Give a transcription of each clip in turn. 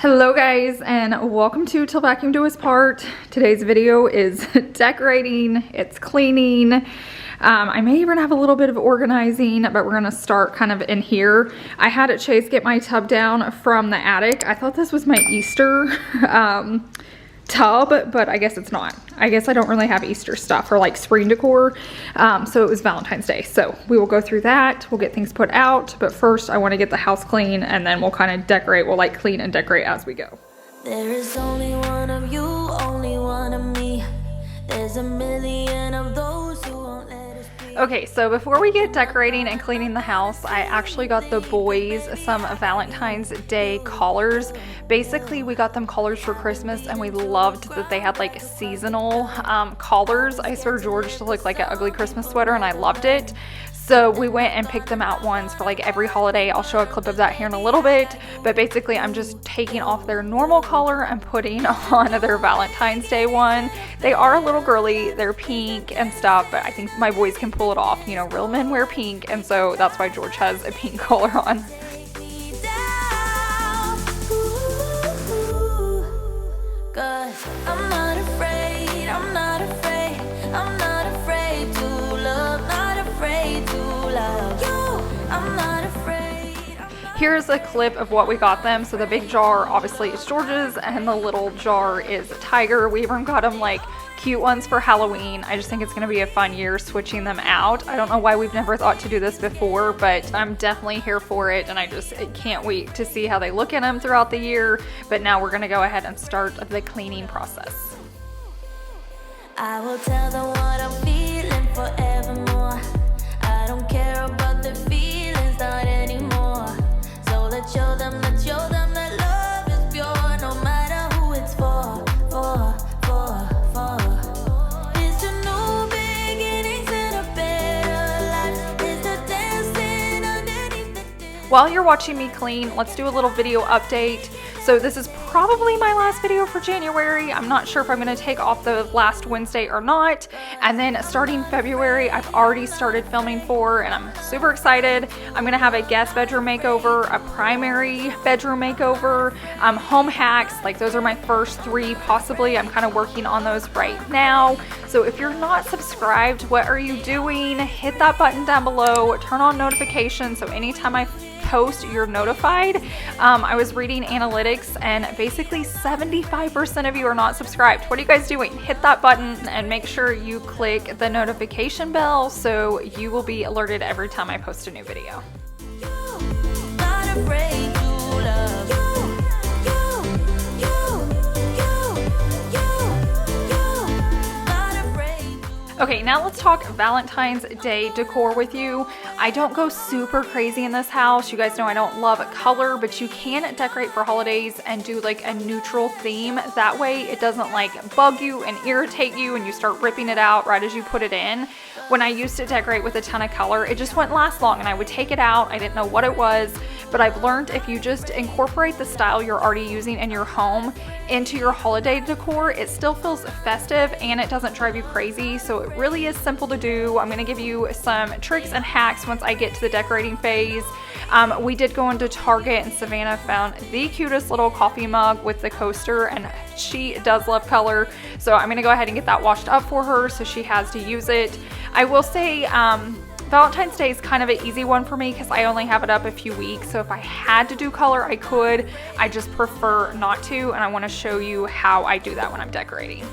Hello guys, and welcome to Till Vacuum Do Us Part. Today's video is decorating, it's cleaning. I may even have a little bit of organizing, but we're gonna start kind of in here. I had Chase get my tub down from the attic. I thought this was my Easter tub, but I guess it's not. I guess I don't really have Easter stuff or like spring decor. So it was Valentine's Day. So we will go through that. We'll get things put out, but first I want to get the house clean and then we'll kind of decorate. We'll like clean and decorate as we go. There is only one of you, only one of me. There's a million of those who won't let us be. Okay, so before we get decorating and cleaning the house, I actually got the boys some Valentine's Day collars. Basically, we got them collars for Christmas and we loved that they had like seasonal collars. I swear George to look like an ugly Christmas sweater and I loved it. So we went and picked them out ones for like every holiday. I'll show a clip of that here in a little bit, but basically I'm just taking off their normal collar and putting on their Valentine's Day one. They are a little girly, they're pink and stuff, but I think my boys can pull it off. You know, real men wear pink, and so that's why George has a pink collar on. Cause I'm not afraid, I'm not afraid, I'm not afraid to love, not afraid to love you, I'm not afraid. Here's a clip of what we got them. So the big jar obviously is George's and the little jar is Tiger. We even got them like cute ones for Halloween. I just think it's gonna be a fun year switching them out. I don't know why we've never thought to do this before, but I'm definitely here for it, and I can't wait to see how they look in them throughout the year. But now we're gonna go ahead and start the cleaning process. I will tell them what I'm feeling forevermore. I don't care about the feelings, not anymore. So let's show them that love is pure, no matter who it's for. It's a new beginnings and a better life. It's the dancing underneath the day. While you're watching me clean, let's do a little video update. So this is probably my last video for January. I'm not sure if I'm gonna take off the last Wednesday or not. And then starting February, I've already started filming for, and I'm super excited. I'm gonna have a guest bedroom makeover, a primary bedroom makeover, home hacks. Like those are my first three possibly. I'm kind of working on those right now. So if you're not subscribed, what are you doing? Hit that button down below, turn on notifications so anytime I post, you're notified. I was reading analytics and basically 75% of you are not subscribed. What are you guys doing? Hit that button and make sure you click the notification bell so you will be alerted every time I post a new video. Not afraid to love you. Okay, now let's talk Valentine's Day decor with you. I don't go super crazy in this house. You guys know I don't love color, but you can decorate for holidays and do like a neutral theme. That way it doesn't like bug you and irritate you and you start ripping it out right as you put it in. When I used to decorate with a ton of color, it just wouldn't last long and I would take it out. I didn't know what it was, but I've learned if you just incorporate the style you're already using in your home into your holiday decor, it still feels festive and it doesn't drive you crazy. So it really is simple to do. I'm gonna give you some tricks and hacks once I get to the decorating phase. We did go into Target and Savannah found the cutest little coffee mug with the coaster, and she does love color. So I'm gonna go ahead and get that washed up for her so she has to use it. I will say Valentine's Day is kind of an easy one for me because I only have it up a few weeks. So if I had to do color, I could. I just prefer not to, and I want to show you how I do that when I'm decorating.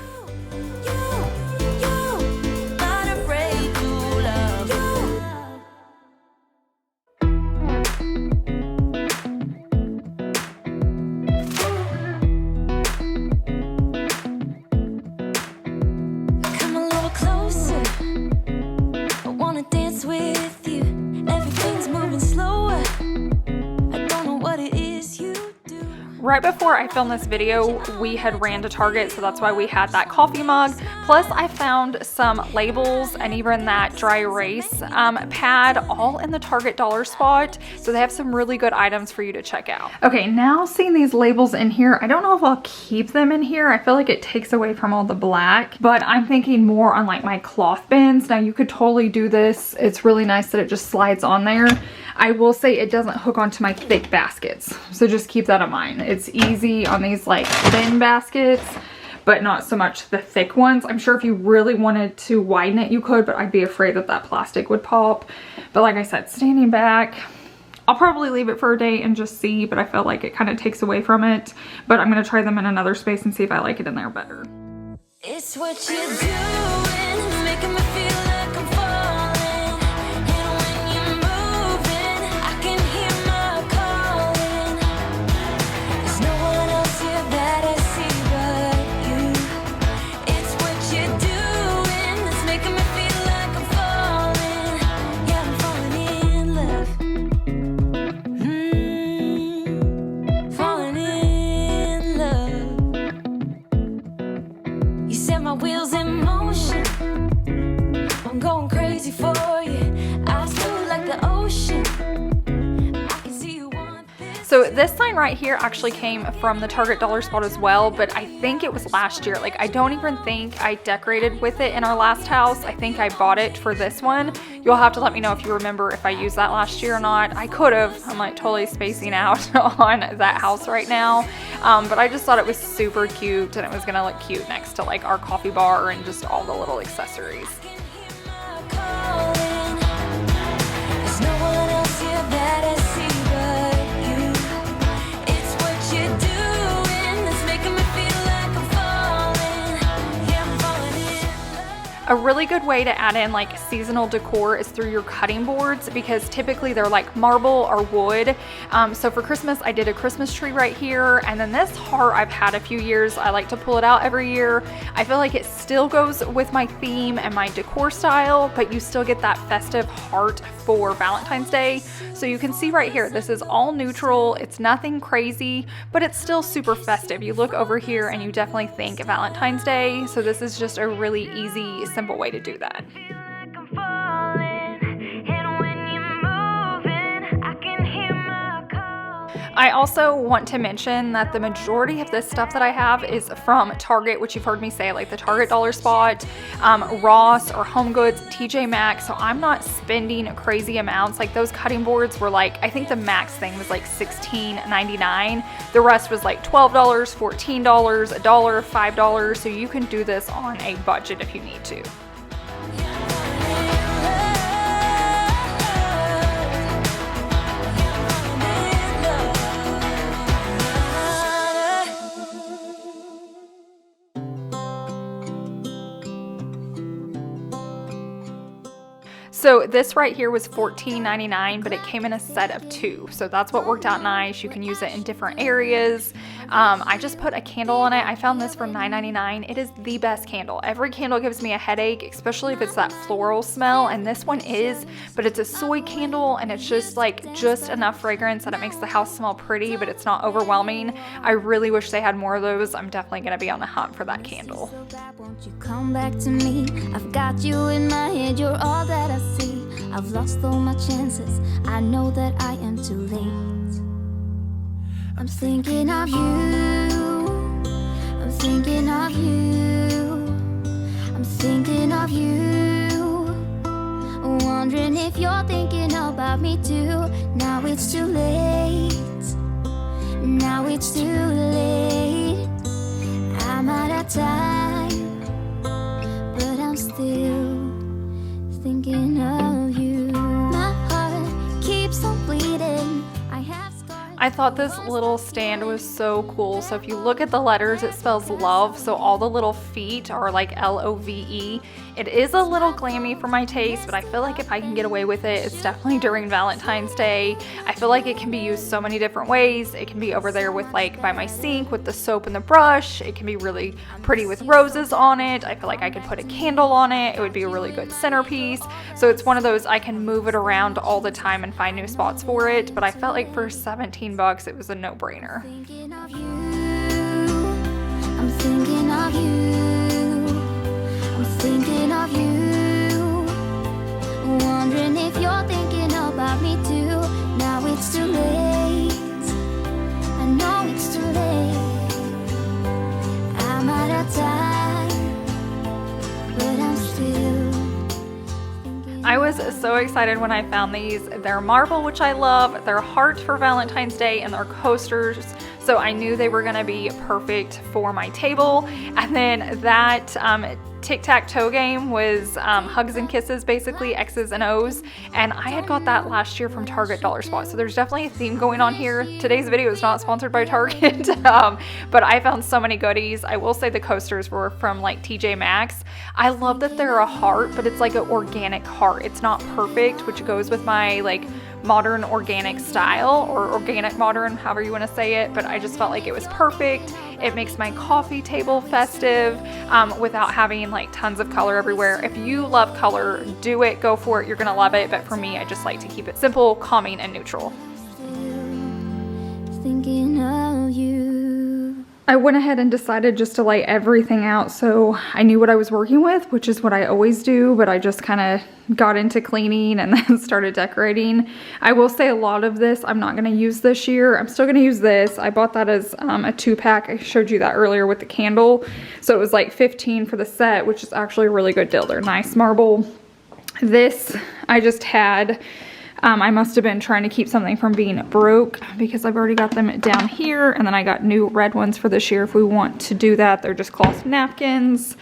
Right before I filmed this video, we had ran to Target, so that's why we had that coffee mug. Plus, I found some labels and even that dry erase pad all in the Target dollar spot. So they have some really good items for you to check out. Okay, now seeing these labels in here, I don't know if I'll keep them in here. I feel like it takes away from all the black, but I'm thinking more on like my cloth bins. Now you could totally do this. It's really nice that it just slides on there. I will say it doesn't hook onto my thick baskets, so just keep that in mind. it's easy on these like thin baskets, but not so much the thick ones. I'm sure if you really wanted to widen it, you could, but I'd be afraid that that plastic would pop. But like I said, standing back, I'll probably leave it for a day and just see, but I feel like it kind of takes away from it. But I'm gonna try them in another space and see if I like it in there better. It's what you're doing, making me feel like I'm falling. And when you're moving, I can hear my calling. There's no one else here that I see but you. It's what you're doing, that's making me feel like I'm falling. Yeah, I'm falling in love. Falling in love. You set my wheels in motion. I'm going crazy for you. I feel like the ocean. I can see you want this. So this sign right here actually came from the Target dollar spot as well, but I think it was last year. Like, I don't even think I decorated with it in our last house. I think I bought it for this one. You'll have to let me know if you remember if I used that last year or not. I could have. I'm like totally spacing out on that house right now. But I just thought it was super cute, and it was gonna look cute next to like our coffee bar and just all the little accessories. There's no one else here that I see but you. It's what you're doing that's making me feel like I'm falling. Yeah, I'm falling in love. A really good way to add in like seasonal decor is through your cutting boards, because typically they're like marble or wood. So for Christmas, I did a Christmas tree right here, and then this heart I've had a few years. I like to pull it out every year. I feel like it still goes with my theme and my decor style, but you still get that festive heart for Valentine's Day. So you can see right here, this is all neutral. It's nothing crazy, but it's still super festive. You look over here and you definitely think Valentine's Day. So this is just a really easy, simple way to do that. Feel like I'm falling. And when you're moving, I can hear my calling. I also want to mention that the majority of this stuff that I have is from Target, which you've heard me say, like the Target dollar spot, Ross or Home Goods, TJ Maxx. So I'm not spending crazy amounts. Like those cutting boards were like, I think the max thing was like $16.99. The rest was like $12, $14, $1, $5. So you can do this on a budget if you need to. So this right here was $14.99, but it came in a set of 2. So that's what worked out nice. You can use it in different areas. I just put a candle on it. I found this for $9.99. It is the best candle. Every candle gives me a headache, especially if it's that floral smell. And this one is, but it's a soy candle, and it's just like just enough fragrance that it makes the house smell pretty, but it's not overwhelming. I really wish they had more of those. I'm definitely going to be on the hunt for that candle. So bad, won't you come back to me? I've got you in my head, you're all that I see. I've lost all my chances, I know that I am too late. I'm thinking of you, I'm thinking of you, I'm thinking of you, wondering if you're thinking about me too. Now it's too late, now it's too late. I'm out of time, but I'm still thinking of you. My heart keeps on bleeding. I have scars. I thought this little stand was so cool. So if you look at the letters, it spells love. So all the little feet are like L-O-V-E. It is a little glammy for my taste, but I feel like if I can get away with it, it's definitely during Valentine's Day. I feel like it can be used so many different ways. It can be over there with like by my sink with the soap and the brush. It can be really pretty with roses on it. I feel like I could put a candle on it. It would be a really good centerpiece. So it's one of those I can move it around all the time and find new spots for it. But I felt like for $17, it was a no-brainer. Thinking of you, I'm thinking of you, I'm thinking of you, wondering if you're thinking about me too. Now it's too late, I know it's too late. I'm out of time, but I'm still thinking. I was so excited when I found these. They're marble, which I love. They're heart for Valentine's Day, and they're coasters. So I knew they were gonna be perfect for my table. And then that tic-tac-toe game was hugs and kisses, basically X's and O's, and I had got that last year from Target Dollar Spot, so there's definitely a theme going on here. Today's video is not sponsored by Target, but I found so many goodies. I will say the coasters were from like TJ Maxx. I love that they're a heart, but it's like an organic heart. It's not perfect, which goes with my like modern organic style, or organic modern, however you want to say it, but I just felt like it was perfect. It makes my coffee table festive without having like tons of color everywhere. If you love color, do it, go for it, you're gonna love it, but for me, I just like to keep it simple, calming, and neutral. Thinking of you. I went ahead and decided just to lay everything out so I knew what I was working with, which is what I always do, but I just kind of got into cleaning and then started decorating. I will say a lot of this I'm not going to use this year. I'm still going to use this. I bought that as a 2-pack. I showed you that earlier with the candle. So it was like $15 for the set, which is actually a really good deal. They're nice marble. This I just had... I must have been trying to keep something from being broke because I've already got them down here, and then I got new red ones for this year if we want to do that. They're just cloth napkins.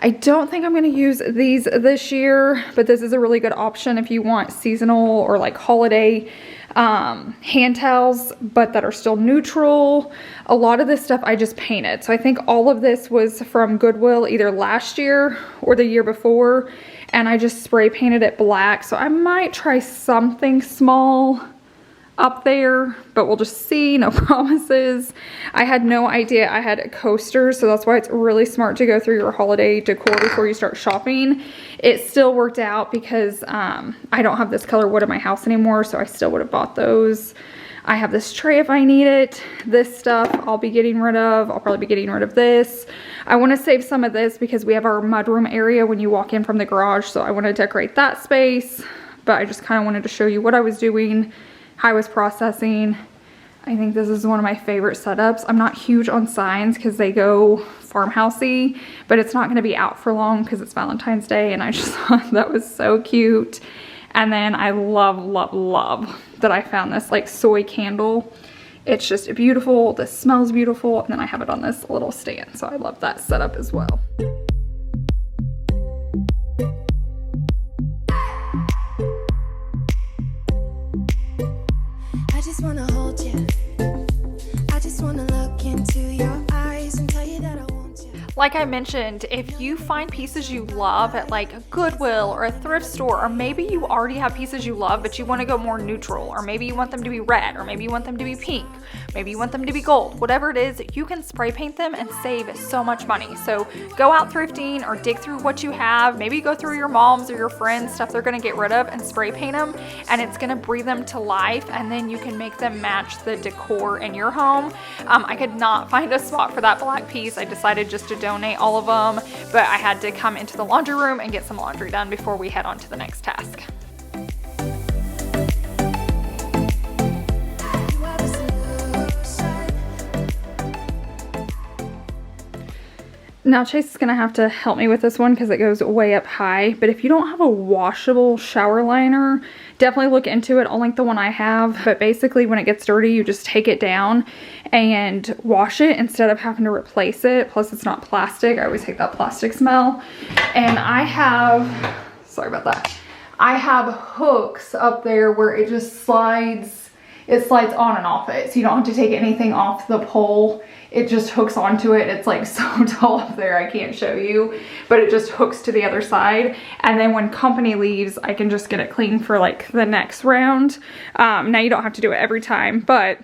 I don't think I'm going to use these this year, but this is a really good option if you want seasonal or like holiday hand towels, but that are still neutral. A lot of this stuff I just painted. So I think all of this was from Goodwill either last year or the year before, and I just spray painted it black. So I might try something small up there, but we'll just see, no promises. I had no idea I had coasters, so that's why it's really smart to go through your holiday decor before you start shopping. It still worked out because I don't have this color wood in my house anymore, so I still would have bought those. I have this tray if I need it. This stuff I'll be getting rid of. I'll probably be getting rid of this. I want to save some of this because we have our mudroom area when you walk in from the garage, so I want to decorate that space, but I just kind of wanted to show you what I was doing, how I was processing. I think this is one of my favorite setups. I'm not huge on signs because they go farmhousey, but it's not going to be out for long because it's Valentine's Day, and I just thought that was so cute. And then I love, love, love that I found this like soy candle. It's just beautiful. This smells beautiful. And then I have it on this little stand. So I love that setup as well. I just wanna hold you. I just wanna look into your eyes and tell you that I want you. Like I mentioned, if you find pieces you love at like a Goodwill or a thrift store, or maybe you already have pieces you love but you want to go more neutral, or maybe you want them to be red, or maybe you want them to be pink, maybe you want them to be gold, whatever it is, you can spray paint them and save so much money. So go out thrifting or dig through what you have, maybe go through your mom's or your friends' stuff they're going to get rid of and spray paint them, and it's going to breathe them to life, and then you can make them match the decor in your home. I could not find a spot for that black piece. I decided just to donate all of them, but I had to come into the laundry room and get some laundry done before we head on to the next task. Now Chase is gonna have to help me with this one because it goes way up high, but if you don't have a washable shower liner, definitely look into it. I'll link the one I have, but basically when it gets dirty, you just take it down and wash it instead of having to replace it. Plus it's not plastic. I always hate that plastic smell. And I have, sorry about that, I have hooks up there where it just slides, it slides on and off it. So you don't have to take anything off the pole. It just hooks onto it. It's like so tall up there, I can't show you, but it just hooks to the other side. And then when company leaves, I can just get it clean for like the next round. Now you don't have to do it every time, but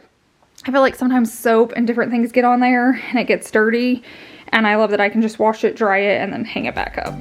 I feel like sometimes soap and different things get on there and it gets dirty. And I love that I can just wash it, dry it, and then hang it back up.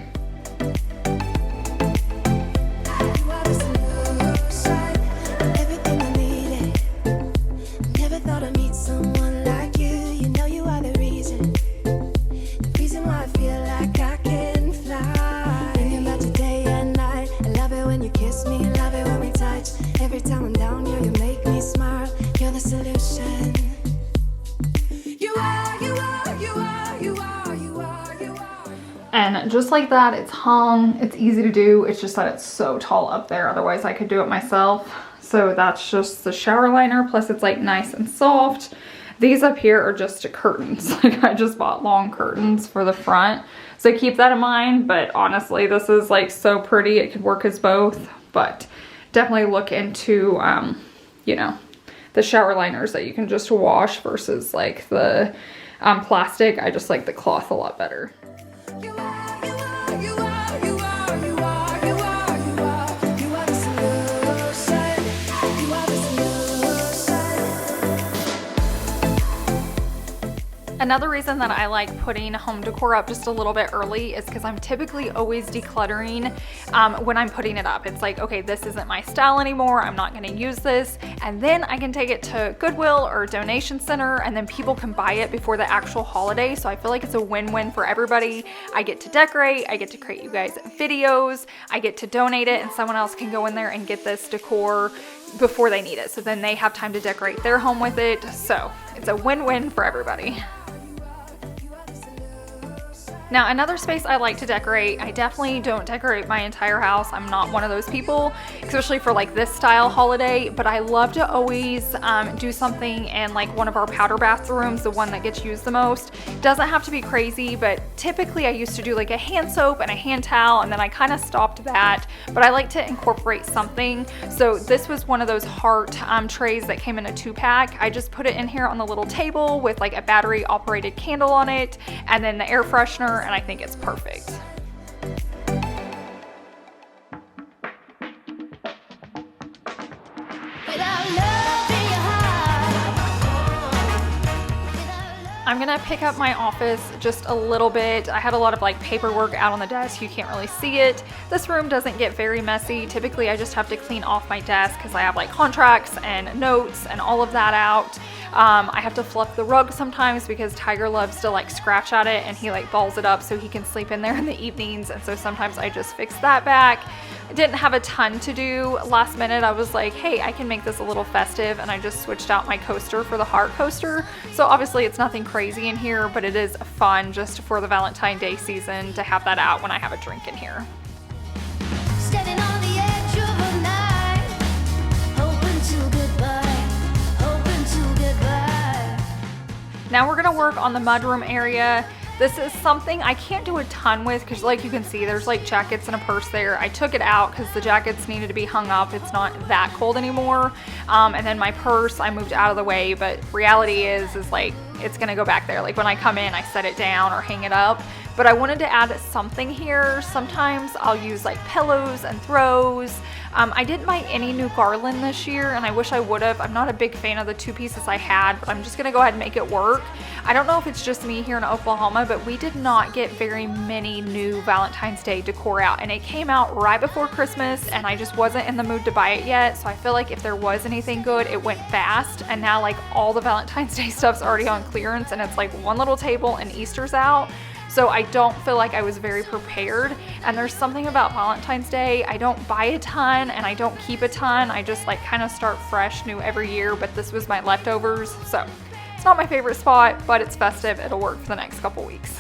And just like that, it's hung, it's easy to do. It's just that it's so tall up there. Otherwise I could do it myself. So that's just the shower liner. Plus it's like nice and soft. These up here are just curtains. Like I just bought long curtains for the front. So keep that in mind, but honestly, this is like so pretty. It could work as both, but definitely look into, you know, the shower liners that you can just wash versus like the plastic. I just like the cloth a lot better. Another reason that I like putting home decor up just a little bit early is because I'm typically always decluttering when I'm putting it up. It's like, okay, this isn't my style anymore. I'm not going to use this. And then I can take it to Goodwill or donation center and then people can buy it before the actual holiday. So I feel like it's a win-win for everybody. I get to decorate. I get to create you guys videos. I get to donate it and someone else can go in there and get this decor before they need it. So then they have time to decorate their home with it. So it's a win-win for everybody. Now, another space I like to decorate, I definitely don't decorate my entire house. I'm not one of those people, especially for like this style holiday, but I love to always do something in like one of our powder bathrooms, the one that gets used the most. Doesn't have to be crazy, but typically I used to do like a hand soap and a hand towel, and then I kind of stopped that, but I like to incorporate something. So this was one of those heart trays that came in a 2-pack. I just put it in here on the little table with like a battery operated candle on it, and then the air freshener, and I think it's perfect. I'm gonna pick up my office just a little bit. I had a lot of like paperwork out on the desk. You can't really see it. This room doesn't get very messy. Typically I just have to clean off my desk because I have like contracts and notes and all of that out. I have to fluff the rug sometimes because Tiger loves to like scratch at it and he like balls it up so he can sleep in there in the evenings, and so sometimes I just fix that back. I didn't have a ton to do last minute. I was like, hey, I can make this a little festive, and I just switched out my coaster for the heart coaster. So obviously it's nothing crazy in here, but it is fun just for the Valentine's Day season to have that out when I have a drink in here. Standing on the edge of a night, hoping to get by, hoping to get by. Now we're gonna work on the mudroom area. This is something I can't do a ton with because like you can see there's like jackets and a purse there. I took it out because the jackets needed to be hung up. It's not that cold anymore. And then my purse I moved out of the way, but reality is like it's gonna go back there. Like when I come in I set it down or hang it up. But I wanted to add something here. Sometimes I'll use like pillows and throws. I didn't buy any new garland this year, and I wish I would have. I'm not a big fan of the 2 pieces I had, but I'm just gonna go ahead and make it work. I don't know if it's just me here in Oklahoma, but we did not get very many new Valentine's Day decor out, and it came out right before Christmas, and I just wasn't in the mood to buy it yet. So I feel like if there was anything good, it went fast, and now like all the Valentine's Day stuff's already on clearance, and it's like one little table and Easter's out. So I don't feel like I was very prepared, and there's something about Valentine's Day. I don't buy a ton and I don't keep a ton. I just like kind of start fresh new every year, but this was my leftovers. So it's not my favorite spot, but it's festive. It'll work for the next couple weeks.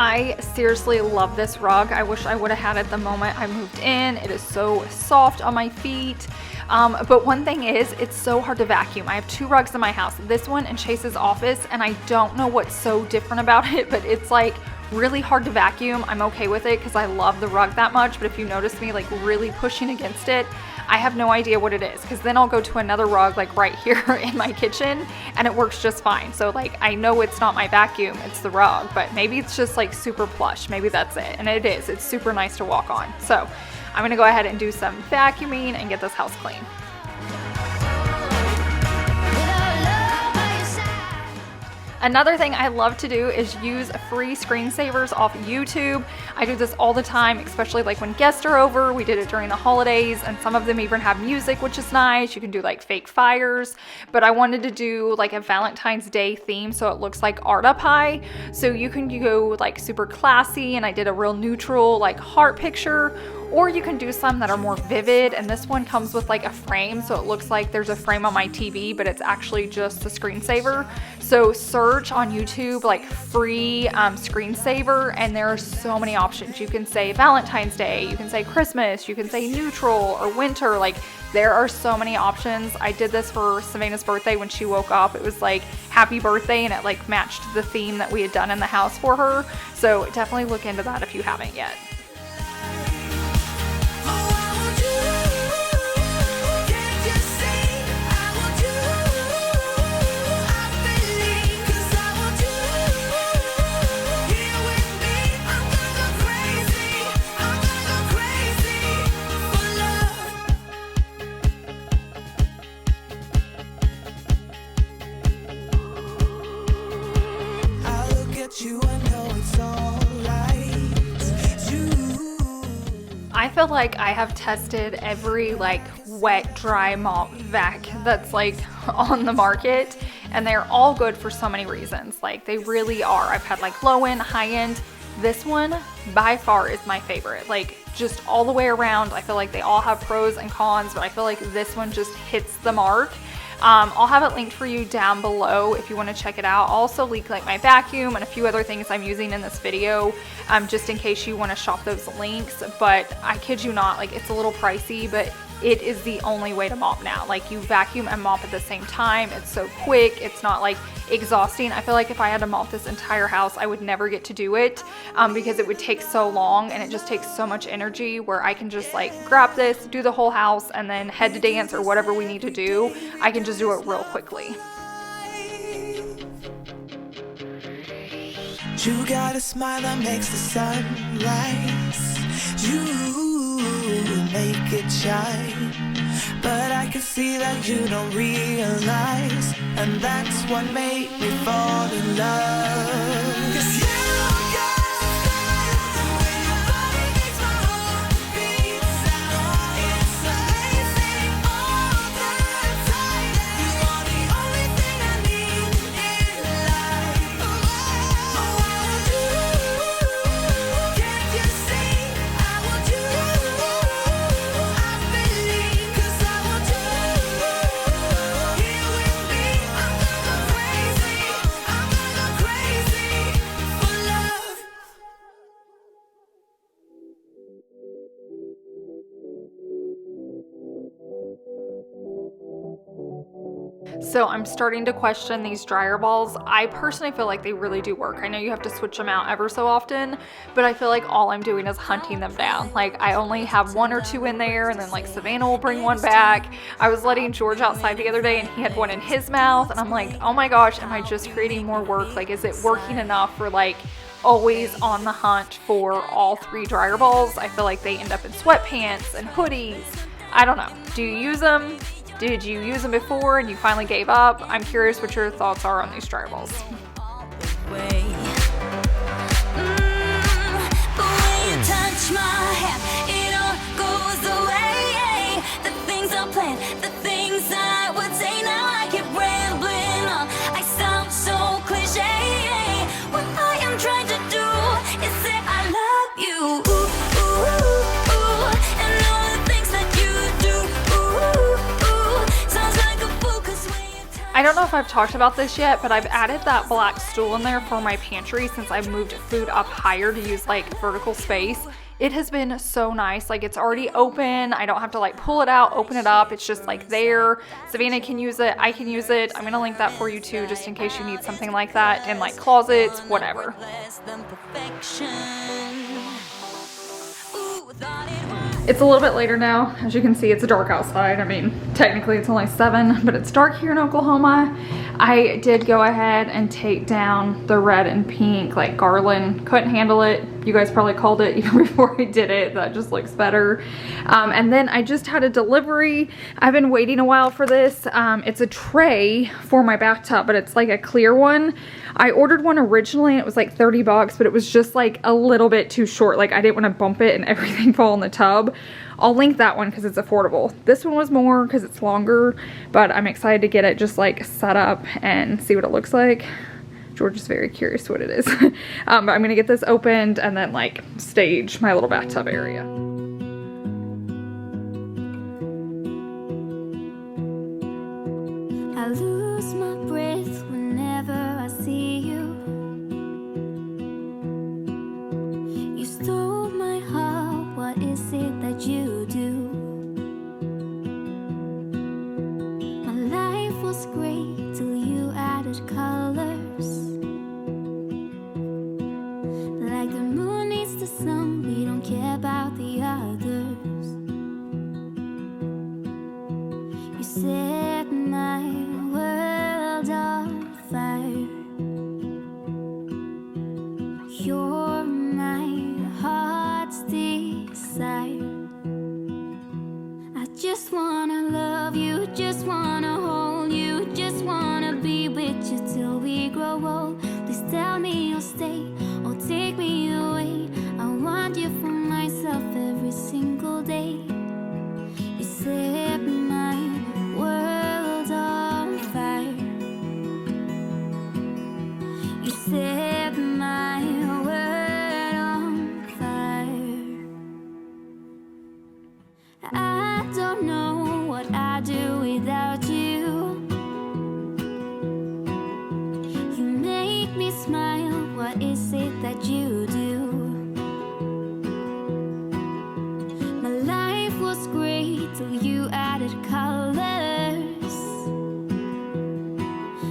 I seriously love this rug. I wish I would have had it the moment I moved in. It is so soft on my feet. But one thing is, it's so hard to vacuum. I have 2 rugs in my house, this one and Chase's office, and I don't know what's so different about it, but it's like really hard to vacuum. I'm okay with it because I love the rug that much, but if you notice me like really pushing against it, I have no idea what it is, because then I'll go to another rug like right here in my kitchen and it works just fine. So like I know it's not my vacuum, it's the rug, but maybe it's just like super plush. Maybe that's it. And it is. It's super nice to walk on. So I'm gonna go ahead and do some vacuuming and get this house clean. Another thing I love to do is use free screensavers off YouTube. I do this all the time, especially like when guests are over. We did it during the holidays, and some of them even have music, which is nice. You can do like fake fires, but I wanted to do like a Valentine's Day theme so it looks like art up high. So you can go like super classy, and I did a real neutral like heart picture, or you can do some that are more vivid, and this one comes with like a frame, so it looks like there's a frame on my TV, but it's actually just a screensaver. So search on YouTube like free screensaver, and there are so many options. You can say Valentine's Day, you can say Christmas, you can say neutral or winter. Like there are so many options. I did this for Savannah's birthday when she woke up. It was like happy birthday, and it like matched the theme that we had done in the house for her. So definitely look into that if you haven't yet. I feel like I have tested every like wet dry mop vac that's like on the market, and they're all good for so many reasons. Like they really are. I've had like low end, high end. This one by far is my favorite. Like just all the way around, I feel like they all have pros and cons, but I feel like this one just hits the mark. I'll have it linked for you down below if you want to check it out. I'll also link like my vacuum and a few other things I'm using in this video, just in case you want to shop those links. But I kid you not, like it's a little pricey, but it is the only way to mop now. Like you vacuum and mop at the same time. It's so quick. It's not like exhausting. I feel like if I had to mop this entire house, I would never get to do it because it would take so long, and it just takes so much energy, where I can just like grab this, do the whole house, and then head to dance or whatever we need to do. I can just do it real quickly. You got a smile that makes the sun rise. You make it shine, but I can see that you don't realize, and that's what made me fall in love. 'Cause you got the way your body makes my heart beat sound. It's amazing all the time. You are the only thing I need in life. Oh, I want you. Can't you see? I want you. I believe, 'cause I want you here with me. I'm gonna go crazy. I'm gonna go crazy for love. So I'm starting to question these dryer balls. I personally feel like they really do work. I know you have to switch them out ever so often, but I feel like all I'm doing is hunting them down. Like I only have one or two in there, and then like Savannah will bring one back. I was letting George outside the other day, and he had one in his mouth, and I'm like, oh my gosh, am I just creating more work? Like, is it working enough for like always on the hunt for all three dryer balls? I feel like they end up in sweatpants and hoodies. I don't know. Do you use them? Did you use them before and you finally gave up? I'm curious what your thoughts are on these dryer balls. But when you touch my hand, it all goes away. The things I planned, the things I would say, now I keep rambling on. I sound so cliche. What I am trying to do is say I love you. Ooh, ooh, ooh, and all the things that you do. Ooh, ooh, sounds like a fool 'cause when you touch. I don't know if I've talked about this yet, but I've added that black stool in there for my pantry since I've moved food up higher to use like vertical space. It has been so nice. Like it's already open. I don't have to like pull it out, open it up. It's just like there. Savannah can use it. I can use it. I'm gonna link that for you too, just in case you need something like that in like closets, whatever. Less than perfection. Ooh, thought it was It's a little bit later now. As you can see, it's dark outside. I mean, technically it's only 7, but it's dark here in Oklahoma. I did go ahead and take down the red and pink like garland. Couldn't handle it. You guys probably called it even before I did it. That just looks better. And then I just had a delivery. I've been waiting a while for this. It's a tray for my bathtub, but it's like a clear one. I ordered one originally and it was like 30 bucks, but it was just like a little bit too short. Like I didn't want to bump it and everything fall in the tub. I'll link that one because it's affordable. This one was more because it's longer, but I'm excited to get it just like set up and see what it looks like. George is very curious what it is. But I'm gonna get this opened and then like stage my little bathtub area. I lose my breath whenever I see you. You stole my heart, what is it that you do? My life was great till you added colors. Like the moon needs the sun, we don't care about the others. You set my world on fire. You're my heart's desire. I just wanna love you, just wanna hold you, just wanna be with you till we grow old. Please tell me you'll stay or take me away. I want you for myself every single day. You set my world on fire. You set my world on fire. I don't know what I'd do without you. You make me smile, what is it that you do? My life was great till you added colors.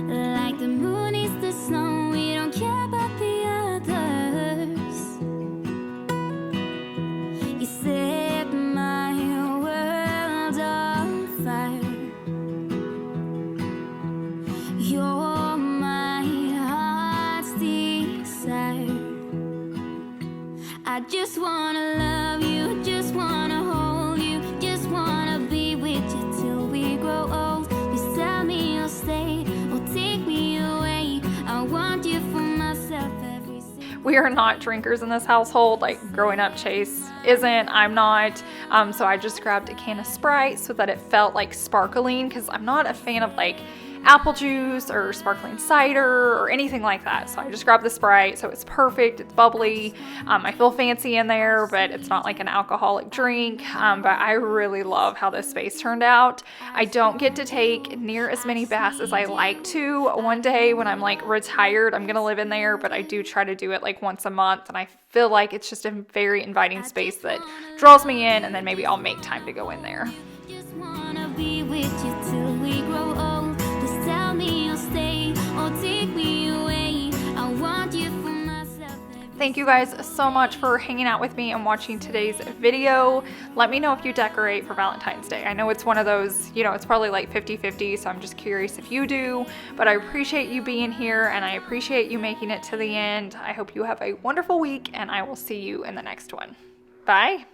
Like the moon is the snow, we don't care about the others. You set my world on fire. You're my heart's desire. I just wanna love you, just wanna hold you, just wanna be with you till we grow old. Please tell me you'll stay or take me away. I want you for myself every single. We are not drinkers in this household. Like growing up, Chase isn't, I'm not. So I just grabbed a can of Sprite so that it felt like sparkling, because I'm not a fan of like apple juice or sparkling cider or anything like that. So I just grabbed the Sprite, so it's perfect, it's bubbly. I feel fancy in there, but it's not like an alcoholic drink. But I really love how this space turned out. I don't get to take near as many baths as I like to. One day when I'm like retired, I'm gonna live in there, but I do try to do it like once a month, and I feel like it's just a very inviting space that draws me in, and then maybe I'll make time to go in there. Just wanna be with you till we grow old. Just tell me you'll stay or take me away. I want you for myself. Thank you guys so much for hanging out with me and watching today's video. Let me know if you decorate for Valentine's Day. I know it's one of those, you know, it's probably like 50-50, so I'm just curious if you do. But I appreciate you being here, and I appreciate you making it to the end. I hope you have a wonderful week, and I will see you in the next one. Bye.